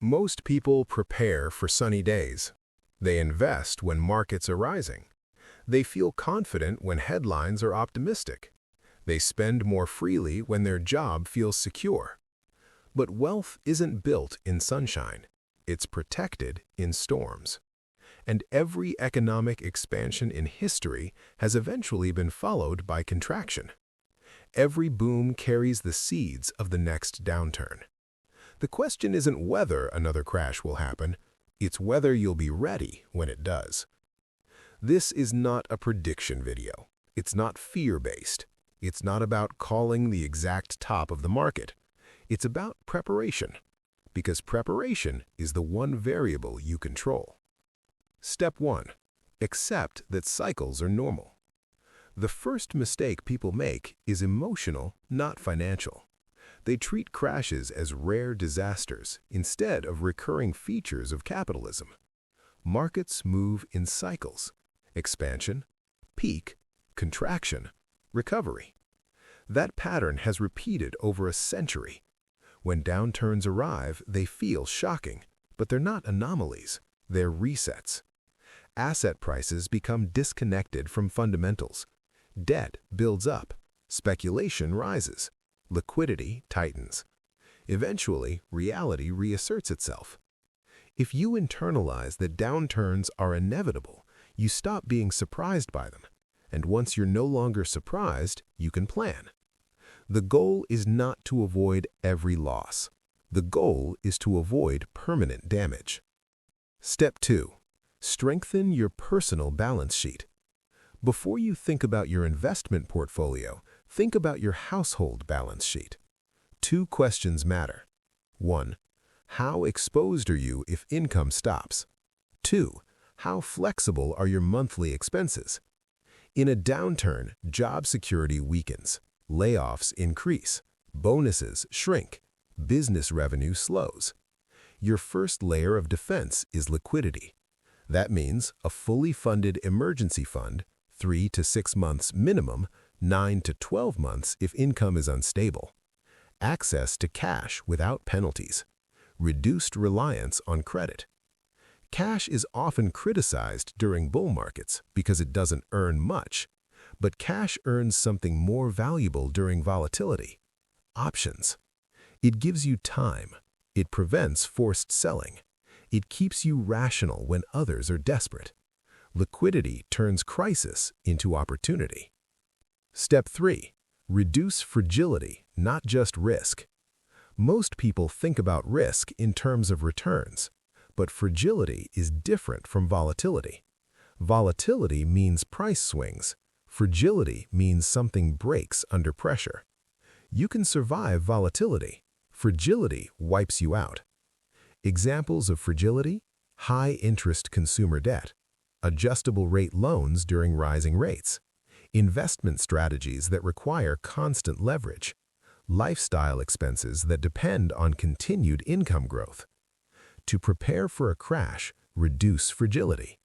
Most people prepare for sunny days. They invest when markets are rising. They feel confident when headlines are optimistic. They spend more freely when their job feels secure. But wealth isn't built in sunshine. It's protected in storms. And every economic expansion in history has eventually been followed by contraction. Every boom carries the seeds of the next downturn. The question isn't whether another crash will happen, it's whether you'll be ready when it does. This is not a prediction video. It's not fear-based. It's not about calling the exact top of the market. It's about preparation, because preparation is the one variable you control. Step 1. Accept that cycles are normal. The first mistake people make is emotional, not financial. They treat crashes as rare disasters instead of recurring features of capitalism. Markets move in cycles: expansion, peak, contraction, recovery. That pattern has repeated over a century. When downturns arrive, they feel shocking, but they're not anomalies, they're resets. Asset prices become disconnected from fundamentals. Debt builds up, speculation rises, liquidity tightens. Eventually, reality reasserts itself. If you internalize that downturns are inevitable, you stop being surprised by them. And once you're no longer surprised, you can plan. The goal is not to avoid every loss. The goal is to avoid permanent damage. Step 2. Strengthen your personal balance sheet. Before you think about your investment portfolio, think about your household balance sheet. 2 questions matter. 1. How exposed are you if income stops? 2. How flexible are your monthly expenses? In a downturn, job security weakens, layoffs increase, bonuses shrink, business revenue slows. Your first layer of defense is liquidity. That means a fully funded emergency fund, 3 to 6 months minimum, 9 to 12 months if income is unstable. Access to cash without penalties. Reduced reliance on credit. Cash is often criticized during bull markets because it doesn't earn much, but cash earns something more valuable during volatility: options. It gives you time. It prevents forced selling. It keeps you rational when others are desperate. Liquidity turns crisis into opportunity. Step 3. Reduce fragility, not just risk. Most people think about risk in terms of returns, but fragility is different from volatility. Volatility means price swings. Fragility means something breaks under pressure. You can survive volatility. Fragility wipes you out. Examples of fragility: high-interest consumer debt, adjustable rate loans during rising rates, investment strategies that require constant leverage, lifestyle expenses that depend on continued income growth. To prepare for a crash, reduce fragility.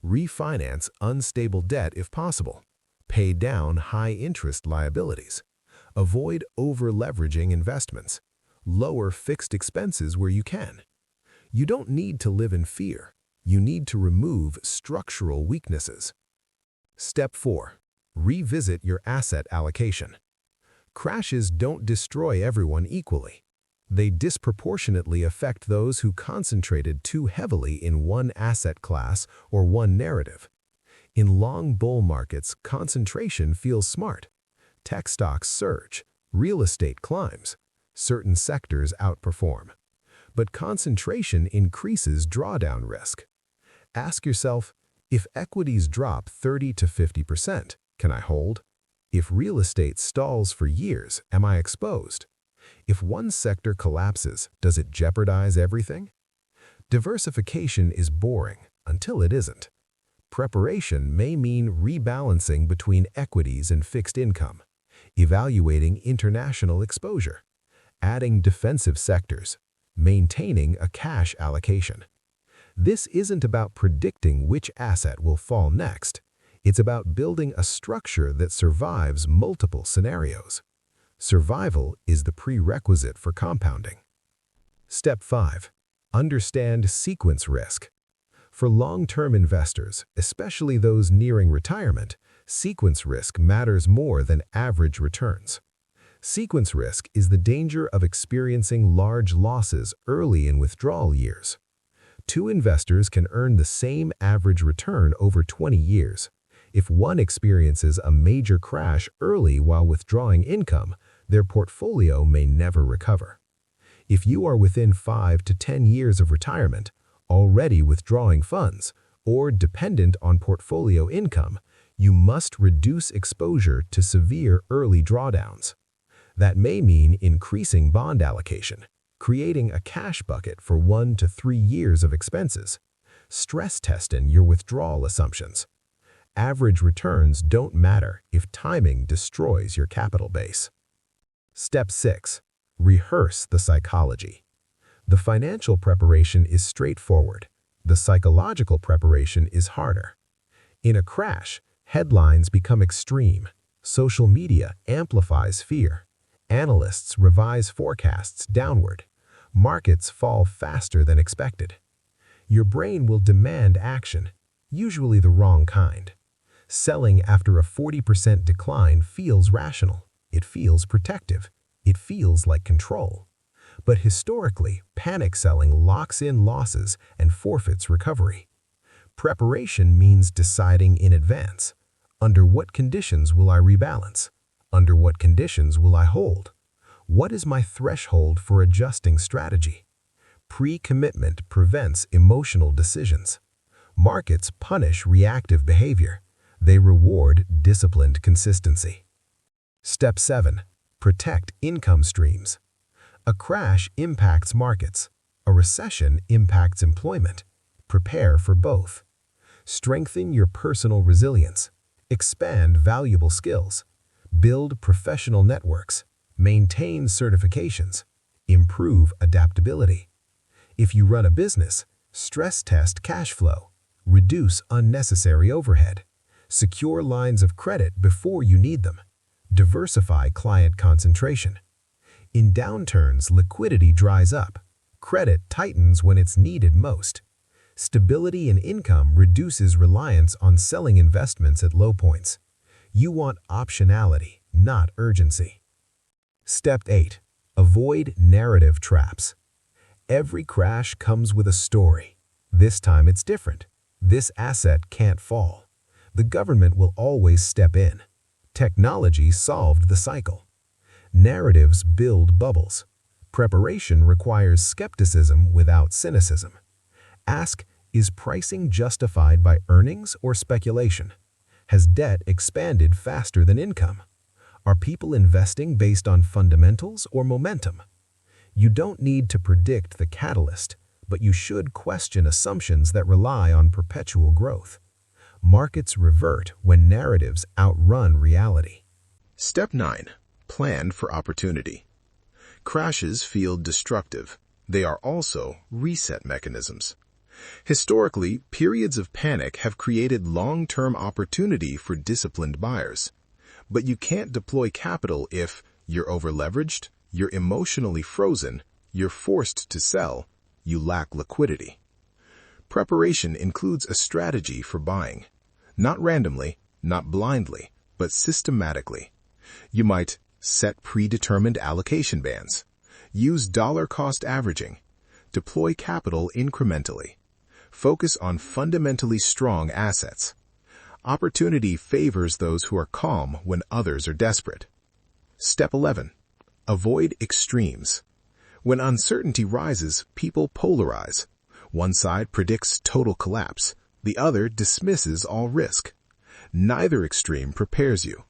Refinance unstable debt if possible. Pay down high-interest liabilities. Avoid over-leveraging investments. Lower fixed expenses where you can. You don't need to live in fear. You need to remove structural weaknesses. Step 4. Revisit your asset allocation. Crashes don't destroy everyone equally. They disproportionately affect those who concentrated too heavily in one asset class or one narrative. In long bull markets, concentration feels smart. Tech stocks surge. Real estate climbs. Certain sectors outperform. But concentration increases drawdown risk. Ask yourself, if equities drop 30 to 50%, can I hold? If real estate stalls for years, am I exposed? If one sector collapses, does it jeopardize everything? Diversification is boring until it isn't. Preparation may mean rebalancing between equities and fixed income, evaluating international exposure, adding defensive sectors, maintaining a cash allocation. This isn't about predicting which asset will fall next. It's about building a structure that survives multiple scenarios. Survival is the prerequisite for compounding. Step 5. Understand sequence risk. For long-term investors, especially those nearing retirement, sequence risk matters more than average returns. Sequence risk is the danger of experiencing large losses early in withdrawal years. Two investors can earn the same average return over 20 years. If one experiences a major crash early while withdrawing income, their portfolio may never recover. If you are within 5 to 10 years of retirement, already withdrawing funds, or dependent on portfolio income, you must reduce exposure to severe early drawdowns. That may mean increasing bond allocation, creating a cash bucket for 1 to 3 years of expenses, stress testing your withdrawal assumptions. Average returns don't matter if timing destroys your capital base. Step 6. Rehearse the psychology. The financial preparation is straightforward. The psychological preparation is harder. In a crash, headlines become extreme. Social media amplifies fear. Analysts revise forecasts downward. Markets fall faster than expected. Your brain will demand action, usually the wrong kind. Selling after a 40% decline feels rational. It feels protective. It feels like control. But historically, panic selling locks in losses and forfeits recovery. Preparation means deciding in advance. Under what conditions will I rebalance? Under what conditions will I hold? What is my threshold for adjusting strategy? Pre-commitment prevents emotional decisions. Markets punish reactive behavior. They reward disciplined consistency. Step 7. Protect income streams. A crash impacts markets. A recession impacts employment. Prepare for both. Strengthen your personal resilience. Expand valuable skills. Build professional networks. Maintain certifications. Improve adaptability. If you run a business, stress test cash flow. Reduce unnecessary overhead. Secure lines of credit before you need them. Diversify client concentration. In downturns, liquidity dries up. Credit tightens when it's needed most. Stability in income reduces reliance on selling investments at low points. You want optionality, not urgency. Step 8. Avoid narrative traps. Every crash comes with a story. This time it's different. This asset can't fall. The government will always step in. Technology solved the cycle. Narratives build bubbles. Preparation requires skepticism without cynicism. Ask, is pricing justified by earnings or speculation? Has debt expanded faster than income? Are people investing based on fundamentals or momentum? You don't need to predict the catalyst, but you should question assumptions that rely on perpetual growth. Markets revert when narratives outrun reality. Step 9. Plan for opportunity. Crashes feel destructive. They are also reset mechanisms. Historically, periods of panic have created long-term opportunity for disciplined buyers. But you can't deploy capital if you're overleveraged, you're emotionally frozen, you're forced to sell, you lack liquidity. Preparation includes a strategy for buying. Not randomly, not blindly, but systematically. You might set predetermined allocation bands, use dollar-cost averaging, deploy capital incrementally, focus on fundamentally strong assets. Opportunity favors those who are calm when others are desperate. Step 11. Avoid extremes. When uncertainty rises, people polarize. One side predicts total collapse. The other dismisses all risk. Neither extreme prepares you.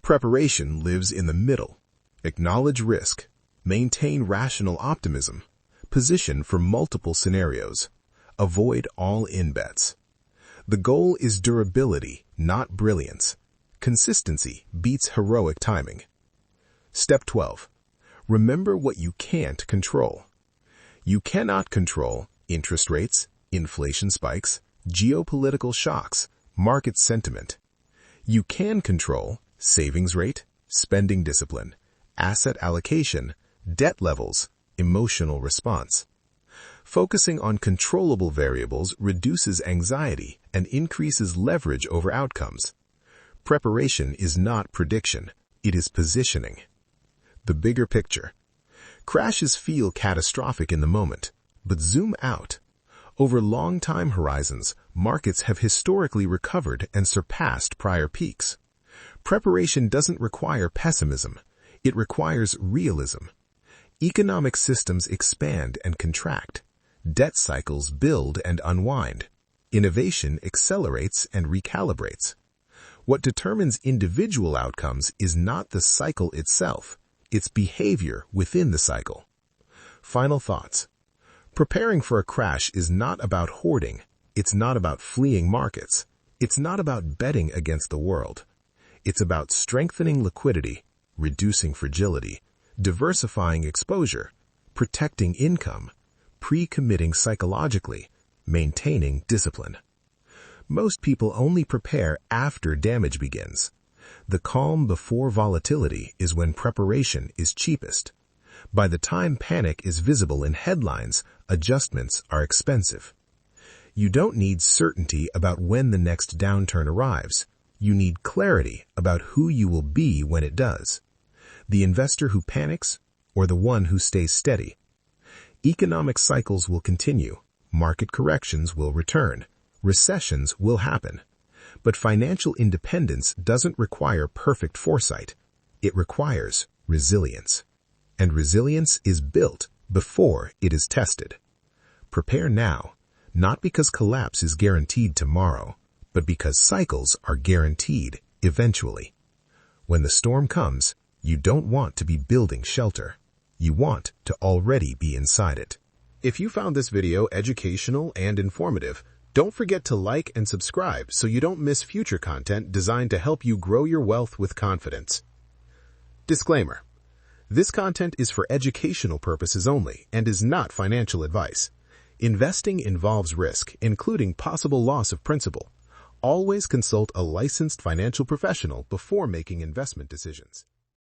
Preparation lives in the middle. Acknowledge risk. Maintain rational optimism. Position for multiple scenarios. Avoid all-in bets. The goal is durability, not brilliance. Consistency beats heroic timing. Step 12. Remember what you can't control. You cannot control interest rates, inflation spikes, geopolitical shocks, market sentiment. You can control savings rate, spending discipline, asset allocation, debt levels, emotional response. Focusing on controllable variables reduces anxiety and increases leverage over outcomes. Preparation is not prediction, it is positioning. The bigger picture. Crashes feel catastrophic in the moment, but zoom out. Over long time horizons, markets have historically recovered and surpassed prior peaks. Preparation doesn't require pessimism, it requires realism. Economic systems expand and contract. Debt cycles build and unwind. Innovation accelerates and recalibrates. What determines individual outcomes is not the cycle itself, it's behavior within the cycle. Final thoughts. Preparing for a crash is not about hoarding. It's not about fleeing markets. It's not about betting against the world. It's about strengthening liquidity, reducing fragility, diversifying exposure, protecting income, pre-committing psychologically, maintaining discipline. Most people only prepare after damage begins. The calm before volatility is when preparation is cheapest. By the time panic is visible in headlines, adjustments are expensive. You don't need certainty about when the next downturn arrives. You need clarity about who you will be when it does. The investor who panics or the one who stays steady. Economic cycles will continue. Market corrections will return. Recessions will happen. But financial independence doesn't require perfect foresight. It requires resilience. And resilience is built before it is tested. Prepare now, not because collapse is guaranteed tomorrow, but because cycles are guaranteed eventually. When the storm comes, you don't want to be building shelter. You want to already be inside it. If you found this video educational and informative, don't forget to like and subscribe so you don't miss future content designed to help you grow your wealth with confidence. Disclaimer. This content is for educational purposes only and is not financial advice. Investing involves risk, including possible loss of principal. Always consult a licensed financial professional before making investment decisions.